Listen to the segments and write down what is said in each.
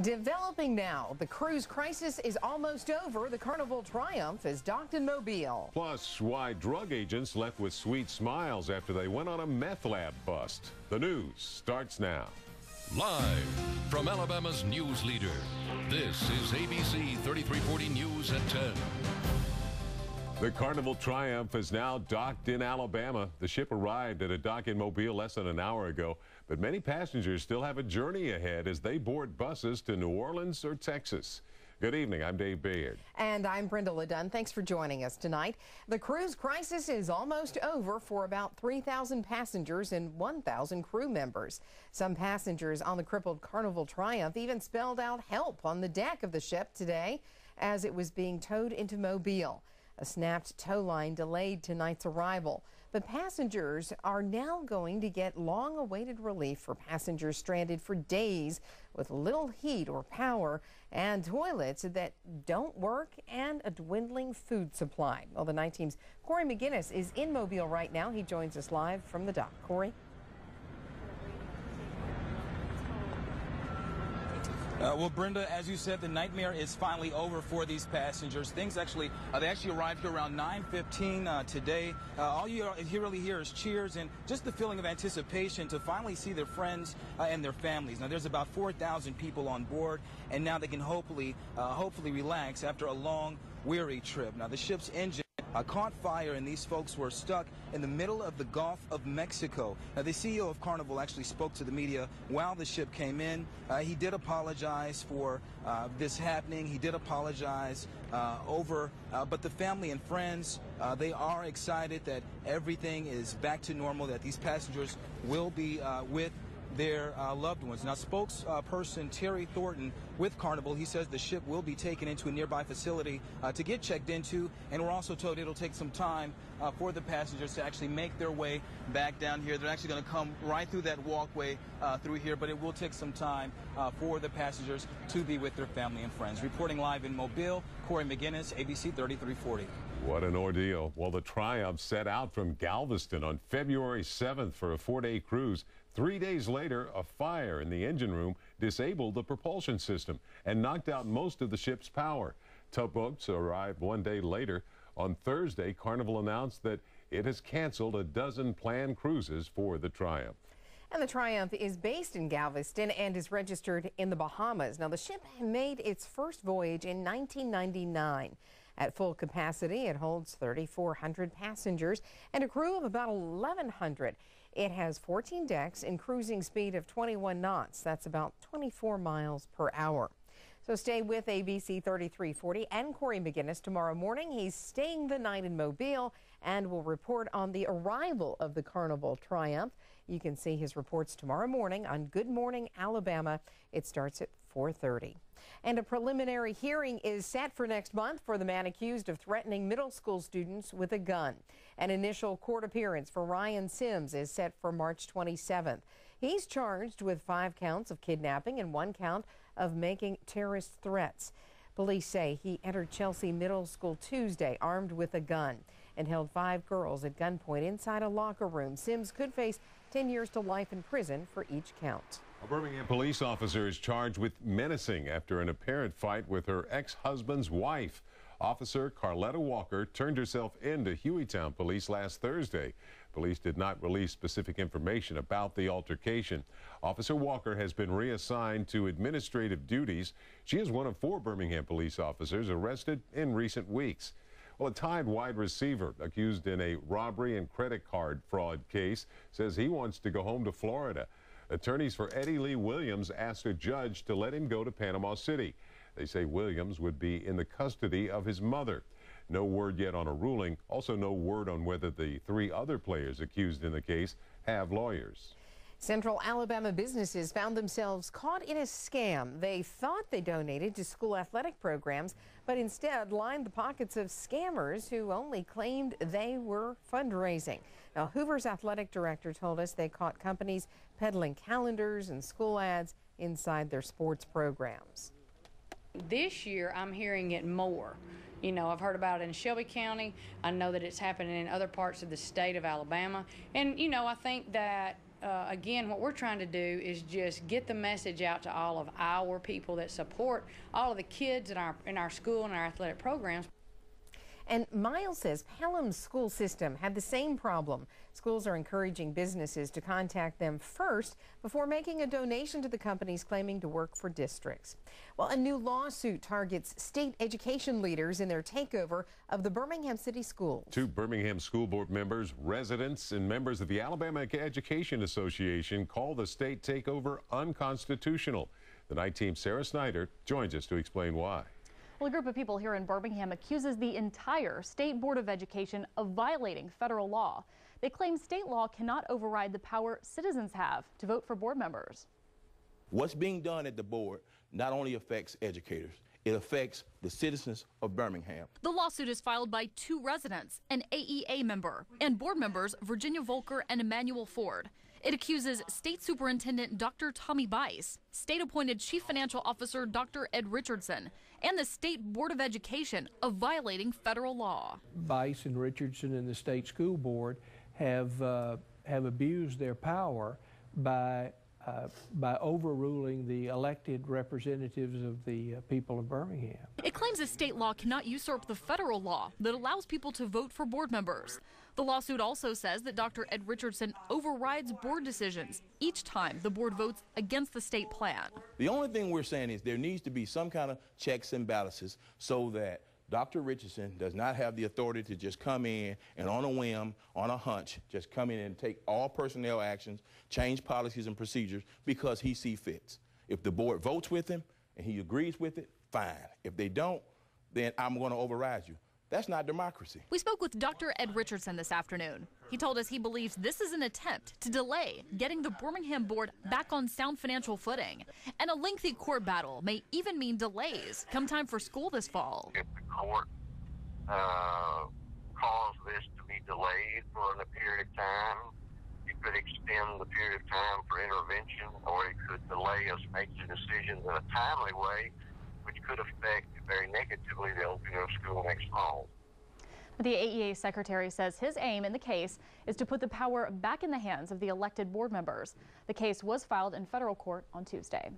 Developing now, the cruise crisis is almost over. The Carnival Triumph is docked in Mobile. Plus, why drug agents left with sweet smiles after they went on a meth lab bust. The news starts now. Live from Alabama's news leader, this is ABC 3340 News at 10. The Carnival Triumph is now docked in Alabama. The ship arrived at a dock in Mobile less than an hour ago, but many passengers still have a journey ahead as they board buses to New Orleans or Texas. Good evening, I'm Dave Baird. And I'm Brenda LeDunn. Thanks for joining us tonight. The cruise crisis is almost over for about 3,000 passengers and 1,000 crew members. Some passengers on the crippled Carnival Triumph even spelled out help on the deck of the ship today as it was being towed into Mobile. A snapped tow line delayed tonight's arrival, but passengers are now going to get long-awaited relief for passengers stranded for days with little heat or power and toilets that don't work and a dwindling food supply. Well, the night team's Corey McGinnis is in Mobile right now. He joins us live from the dock. Corey? Well, Brenda, as you said, the nightmare is finally over for these passengers. Things they actually arrived here around 9:15 today. All you really hear is cheers and just the feeling of anticipation to finally see their friends and their families. Now, there's about 4,000 people on board, and now they can hopefully relax after a long, weary trip. Now, the ship's engine caught fire, and these folks were stuck in the middle of the Gulf of Mexico. Now, the CEO of Carnival actually spoke to the media while the ship came in. He did apologize for this happening. He did apologize but the family and friends, they are excited that everything is back to normal, that these passengers will be with their loved ones. Now, spokesperson Terry Thornton with Carnival, he says the ship will be taken into a nearby facility to get checked into, and we're also told it'll take some time for the passengers to actually make their way back down here. They're actually going to come right through that walkway through here, but it will take some time for the passengers to be with their family and friends. Reporting live in Mobile, Corey McGinnis, ABC 3340. What an ordeal. Well, the Triumph set out from Galveston on February 7th for a 4-day cruise. 3 days later, a fire in the engine room disabled the propulsion system and knocked out most of the ship's power. Tugboats arrived 1 day later. On Thursday, Carnival announced that it has canceled a dozen planned cruises for the Triumph. And the Triumph is based in Galveston and is registered in the Bahamas. Now, the ship made its first voyage in 1999. At full capacity, it holds 3,400 passengers and a crew of about 1,100. It has 14 decks and cruising speed of 21 knots. That's about 24 miles per hour. So stay with ABC 3340 and Corey McGinnis tomorrow morning. He's staying the night in Mobile and will report on the arrival of the Carnival Triumph. You can see his reports tomorrow morning on Good Morning Alabama. It starts at 4:30. And a preliminary hearing is set for next month for the man accused of threatening middle school students with a gun. An initial court appearance for Ryan Sims is set for March 27th. He's charged with 5 counts of kidnapping and 1 count of making terrorist threats. Police say he entered Chelsea Middle School Tuesday armed with a gun and held 5 girls at gunpoint inside a locker room. Sims could face 10 years to life in prison for each count. A Birmingham police officer is charged with menacing after an apparent fight with her ex-husband's wife. Officer Carletta Walker turned herself in to Hueytown police last Thursday. Police did not release specific information about the altercation. Officer Walker has been reassigned to administrative duties. She is one of 4 Birmingham police officers arrested in recent weeks. Well, a Tide wide receiver accused in a robbery and credit card fraud case says he wants to go home to Florida. Attorneys for Eddie Lee Williams asked a judge to let him go to Panama City. They say Williams would be in the custody of his mother. No word yet on a ruling. Also no word on whether the 3 other players accused in the case have lawyers. Central Alabama businesses found themselves caught in a scam. They thought they donated to school athletic programs, but instead lined the pockets of scammers who only claimed they were fundraising. Now, Hoover's athletic director told us they caught companies peddling calendars and school ads inside their sports programs. This year, I'm hearing it more. You know, I've heard about it in Shelby County. I know that it's happening in other parts of the state of Alabama. And, you know, I think that again, what we're trying to do is just get the message out to all of our people that support all of the kids in our school and our athletic programs. And Miles says Pelham's school system had the same problem. Schools are encouraging businesses to contact them first before making a donation to the companies claiming to work for districts. Well, a new lawsuit targets state education leaders in their takeover of the Birmingham City Schools. 2 Birmingham School Board members, residents, and members of the Alabama Education Association call the state takeover unconstitutional. The night team's Sarah Snyder joins us to explain why. Well, a group of people here in Birmingham accuses the entire State Board of Education of violating federal law. They claim state law cannot override the power citizens have to vote for board members. What's being done at the board not only affects educators, it affects the citizens of Birmingham. The lawsuit is filed by 2 residents, an AEA member, and board members Virginia Volker and Emmanuel Ford. It accuses State Superintendent Dr. Tommy Bice, State-appointed Chief Financial Officer Dr. Ed Richardson, and the State Board of Education of violating federal law. Bice and Richardson and the State School Board have abused their power by overruling the elected representatives of the people of Birmingham. It claims a state law cannot usurp the federal law that allows people to vote for board members. The lawsuit also says that Dr. Ed Richardson overrides board decisions each time the board votes against the state plan. The only thing we're saying is there needs to be some kind of checks and balances so that Dr. Richardson does not have the authority to just come in and on a whim, on a hunch, just come in and take all personnel actions, change policies and procedures because he sees fit. If the board votes with him and he agrees with it, fine. If they don't, then I'm going to override you. That's not democracy. We spoke with Dr. Ed Richardson this afternoon. He told us he believes this is an attempt to delay getting the Birmingham board back on sound financial footing. And a lengthy court battle may even mean delays come time for school this fall. If the court caused this to be delayed for a period of time, it could extend the period of time for intervention, or it could delay us making decisions in a timely way, which could affect very negatively the opening of school next fall. The AEA secretary says his aim in the case is to put the power back in the hands of the elected board members. The case was filed in federal court on Tuesday.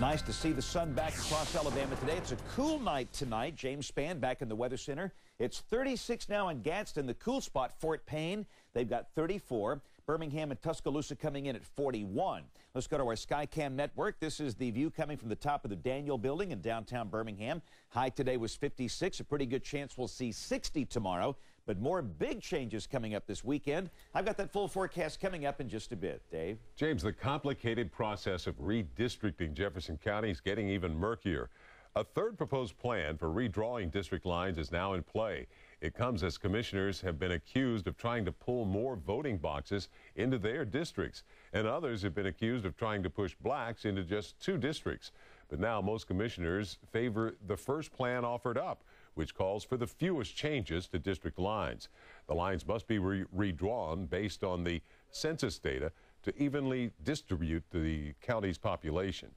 Nice to see the sun back across Alabama today. It's a cool night tonight. James Spann back in the Weather Center. It's 36 now in Gadsden. The cool spot, Fort Payne, they've got 34. Birmingham and Tuscaloosa coming in at 41. Let's go to our Skycam network. This is the view coming from the top of the Daniel Building in downtown Birmingham. High today was 56. A pretty good chance we'll see 60 tomorrow. But more big changes coming up this weekend. I've got that full forecast coming up in just a bit. Dave? James, the complicated process of redistricting Jefferson County is getting even murkier. A third proposed plan for redrawing district lines is now in play. It comes as commissioners have been accused of trying to pull more voting boxes into their districts, and others have been accused of trying to push blacks into just 2 districts. But now most commissioners favor the first plan offered up, which calls for the fewest changes to district lines. The lines must be redrawn based on the census data to evenly distribute the county's population.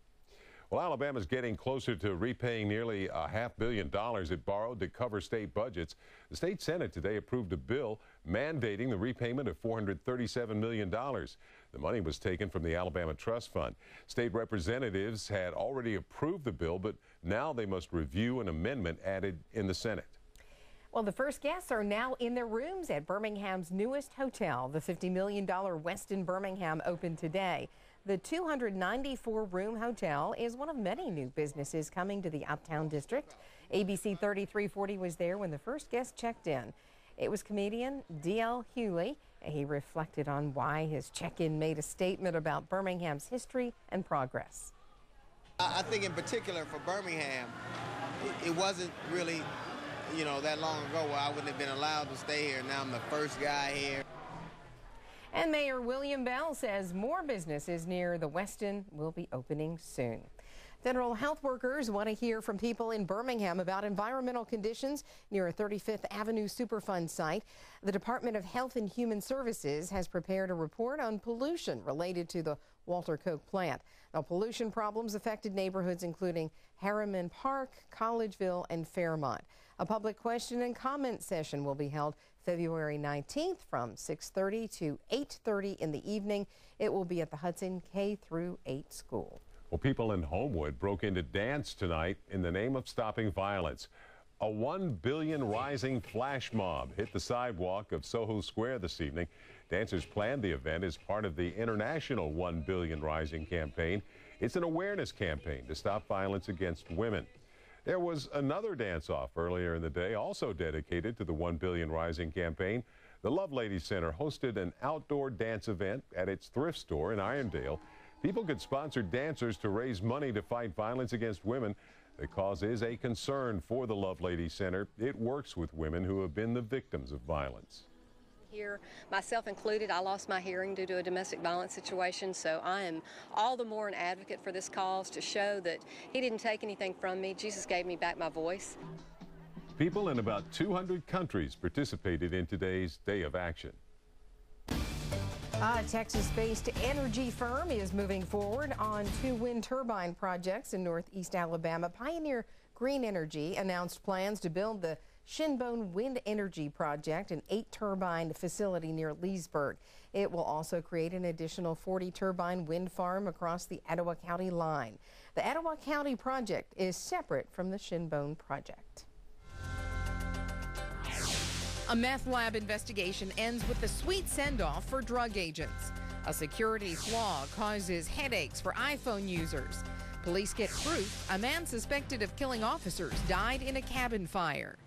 Well, Alabama's getting closer to repaying nearly $500 million it borrowed to cover state budgets. The state Senate today approved a bill mandating the repayment of $437 million. The money was taken from the Alabama Trust Fund. State representatives had already approved the bill, but now they must review an amendment added in the Senate. Well, the first guests are now in their rooms at Birmingham's newest hotel. The $50 million Westin Birmingham opened today. The 294-room hotel is one of many new businesses coming to the Uptown District. ABC3340 was there when the first guest checked in. It was comedian D.L. Hewley. He reflected on why his check-in made a statement about Birmingham's history and progress. I think in particular for Birmingham, it wasn't really, that long ago where I wouldn't have been allowed to stay here. Now I'm the first guy here. And Mayor William Bell says more businesses near the Westin will be opening soon. Federal health workers want to hear from people in Birmingham about environmental conditions near a 35th Avenue Superfund site. The Department of Health and Human Services has prepared a report on pollution related to the Walter Koch plant. Now, pollution problems affected neighborhoods including Harriman Park, Collegeville, and Fairmont. A public question and comment session will be held February 19th from 6:30 to 8:30 in the evening. It will be at the Hudson K-8 school. Well, people in Homewood broke into dance tonight in the name of stopping violence. A 1 billion rising flash mob hit the sidewalk of Soho Square this evening. Dancers planned the event as part of the international 1 billion rising campaign. It's an awareness campaign to stop violence against women. There was another dance-off earlier in the day, also dedicated to the 1 billion rising campaign. The Lovelady Center hosted an outdoor dance event at its thrift store in Irondale. People could sponsor dancers to raise money to fight violence against women. The cause is a concern for the Lovelady Center. It works with women who have been the victims of violence. Here, myself included, I lost my hearing due to a domestic violence situation, so I am all the more an advocate for this cause to show that he didn't take anything from me. Jesus gave me back my voice. People in about 200 countries participated in today's Day of Action. A Texas-based energy firm is moving forward on 2 wind turbine projects in northeast Alabama. Pioneer Green Energy announced plans to build the Shinbone Wind Energy Project, an 8-turbine facility near Leesburg. It will also create an additional 40-turbine wind farm across the Etowah County line. The Etowah County project is separate from the Shinbone project. A meth lab investigation ends with a sweet send-off for drug agents. A security flaw causes headaches for iPhone users. Police get proof a man suspected of killing officers died in a cabin fire.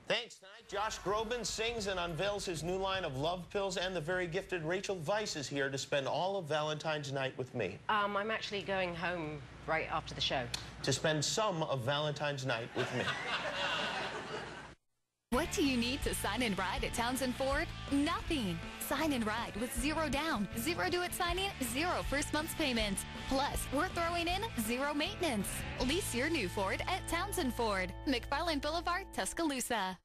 Thanks. Tonight, Josh Groban sings and unveils his new line of love pills, and the very gifted Rachel Weisz is here to spend all of Valentine's night with me. I'm actually going home right after the show. To spend some of Valentine's night with me. What do you need to sign and ride at Townsend Ford? Nothing. Sign and ride with 0 down, 0 due at signing, 0 first month's payments. Plus, we're throwing in 0 maintenance. Lease your new Ford at Townsend Ford, McFarland Boulevard, Tuscaloosa.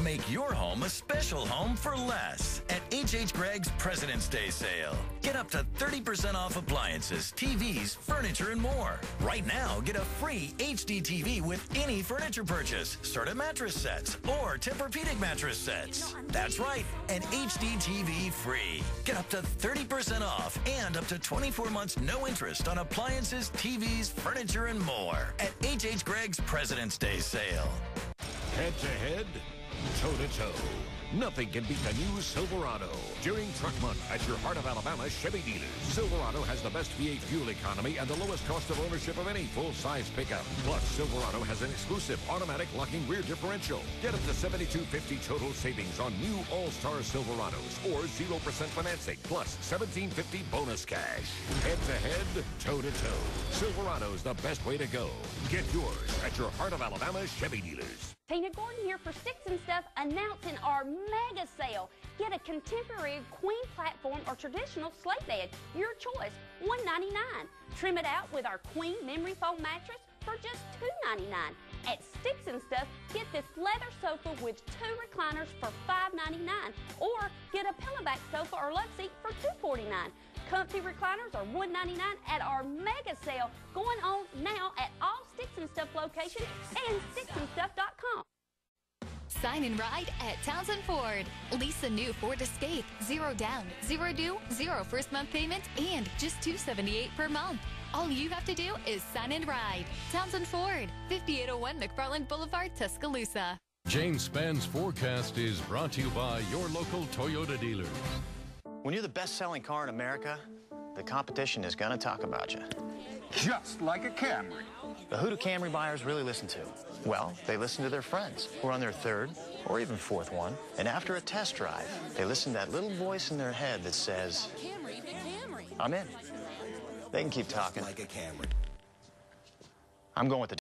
Make your home a special home for less at H.H. Gregg's President's Day sale. Get up to 30% off appliances, TVs, furniture, and more. Right now, get a free HD TV with any furniture purchase, Serta mattress sets, or Tempur-Pedic mattress sets. That's right, an HD TV free. Get up to 30% off and up to 24 months no interest on appliances, TVs, furniture, and more at H.H. Gregg's President's Day sale. Head-to-head, toe-to-toe. Nothing can beat the new Silverado. During Truck Month at your Heart of Alabama Chevy dealers, Silverado has the best V8 fuel economy and the lowest cost of ownership of any full-size pickup. Plus, Silverado has an exclusive automatic locking rear differential. Get up to $72.50 total savings on new All-Star Silverados or 0% financing, plus $17.50 bonus cash. Head-to-head, toe-to-toe. Silverado's the best way to go. Get yours at your Heart of Alabama Chevy dealers. Tina Gordon here for Sticks and Stuff, announcing our mega sale. Get a contemporary queen platform or traditional slate bed, your choice, $199. Trim it out with our queen memory foam mattress for just $299. At Sticks and Stuff, get this leather sofa with 2 recliners for $599, or get a pillowback sofa or love seat for $249. Comfy recliners are $199 at our mega sale going on now at all Sticks and Stuff locations and sticksandstuff.com. Sign and ride at Townsend Ford. Lease a new Ford Escape, 0 down, 0 due, 0 first month payment, and just $278 per month. All you have to do is sign and ride. Townsend Ford, 5801 McFarland Boulevard, Tuscaloosa. James Spann's forecast is brought to you by your local Toyota dealers. When you're the best-selling car in America, the competition is going to talk about you. Just like a Camry. But who do Camry buyers really listen to? Well, they listen to their friends who are on their 3rd or even 4th one. And after a test drive, they listen to that little voice in their head that says, Camry, I'm in. They can keep talking. Like a Camry. I'm going with the